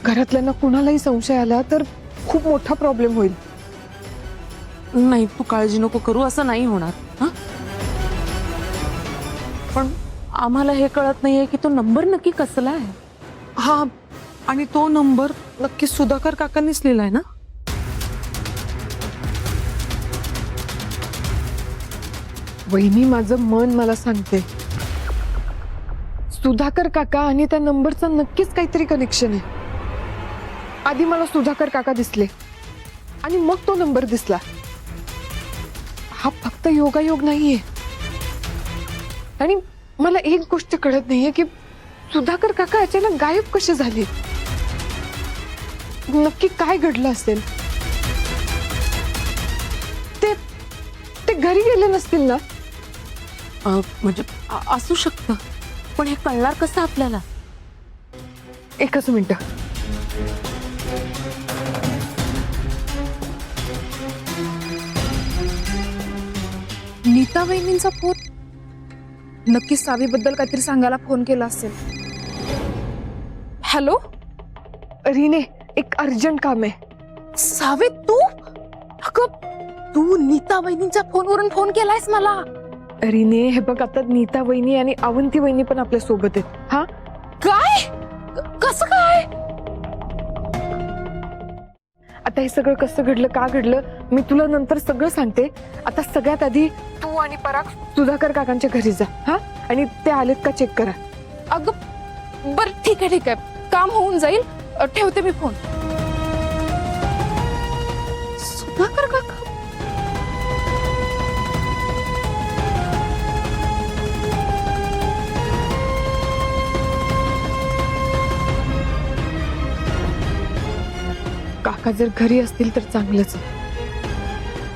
घरातल्यांना कुणालाही संशय आला तर खूप मोठा प्रॉब्लेम होईल. नाही, तू काळजी नको करू, असं नाही होणार. हा, पण आम्हाला हे कळत नाहीये की तो नंबर नक्की कसला आहे. हा, आणि तो नंबर नक्की सुधाकर काकांनीच लिहिलाय ना? वहिनी, माझं मन मला सांगते सुधाकर काका आणि त्या नंबरचं नक्कीच काहीतरी कनेक्शन आहे. आधी मला सुधाकर काका दिसले आणि मग तो नंबर दिसला. हा फक्त योगायोग नाहीये. आणि मला एक गोष्ट कळत नाहीये की सुधाकर काका अचानक गायब कसे झाले. नक्की काय घडलं असेल. ते घरी गेले नसतील ना? म्हणजे असू शकतं, पण हे कळणार कसं आपल्याला? एकच मिनिट. नीता वहिनींचा फोन. नक्कीच सावीबद्दल काहीतरी सांगायला फोन केला असेल. हॅलो रीने, एक अर्जंट काम आहे. सावे, तू? अगं, तू नीता वहिनींच्या फोनवरून फोन केलायस मला? रीने, हे बघ, आता नीता वहिनी आणि अवंती वहिनी पण आपल्या सोबत आहेत. हा, काय? कसं काय? आता हे सगळं कसं घडलं, का घडलं, मी तुला नंतर सगळं सांगते. आता सगळ्यात आधी तू आणि पराग सुधाकर काकांच्या घरी जा. हा, आणि ते आलेत का चेक करा. अगं बर, ठीक आहे ठीक आहे, काम होऊन जाईल. ठेवते मी फोन. सुधाकर काका? काका जर घरी असतील तर चांगलंच आहे,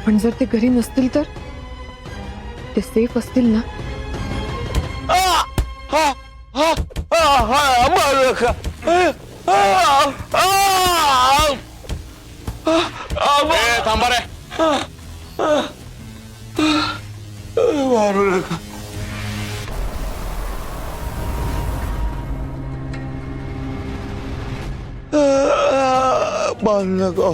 पण जर ते घरी नसतील तर? ते सेफ असतील ना? थांबा रे. मारू नका. मारू नका.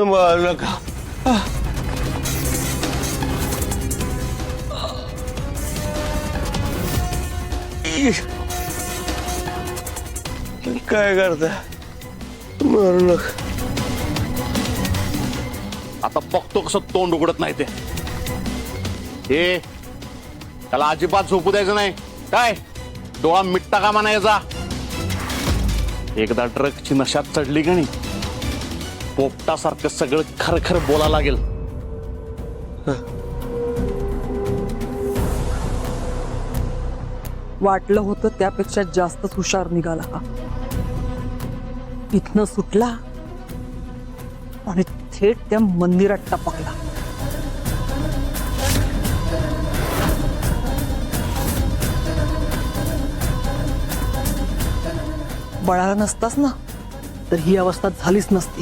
मारू नका. काय करता? मारू नका. आता बघतो कसं तोंड उघडत नाही ते. हे त्याला अजिबात झोपू द्यायचं नाही. काय डोळा मिट्टा कामा नाही जा. एकदा ड्रगची नशात चढली का नाही, पोपटासारखं सगळं खरं खरं बोला लागेल. वाटलं होतं त्यापेक्षा जास्तच हुशार निघाला हा. इथनं सुटला आणि थेट त्या मंदिरात टपकला. बळाला नसतास ना तर ही अवस्था झालीच नसती.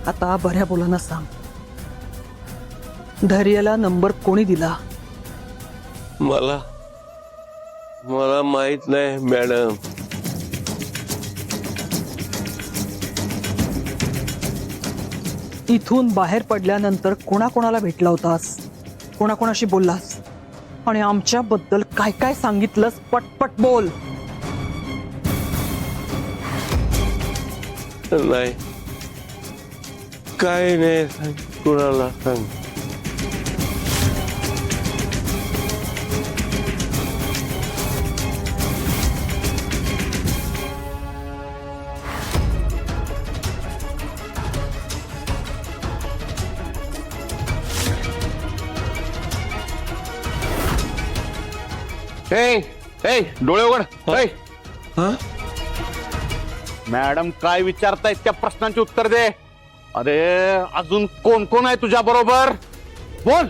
आता बऱ्या बोलांना सांग, धैर्याला नंबर कोणी दिला? मला माहित नाही मॅडम. इथून बाहेर पडल्यानंतर कोणाकोणाला भेटला होतास, कोणाकोणाशी बोललास आणि आमच्याबद्दल काय काय सांगितलंस? पटपट बोल. नाही, काय नाही. कुणाला सांग? डोळे उघड. मॅडम काय विचारतायत त्या प्रश्नांची उत्तर दे. अरे अजून कोण कोण आहे तुझ्या बरोबर? बोल.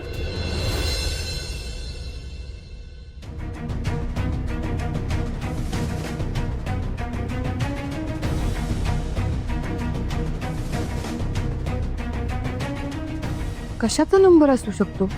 कशाचा नंबर असू शकतो?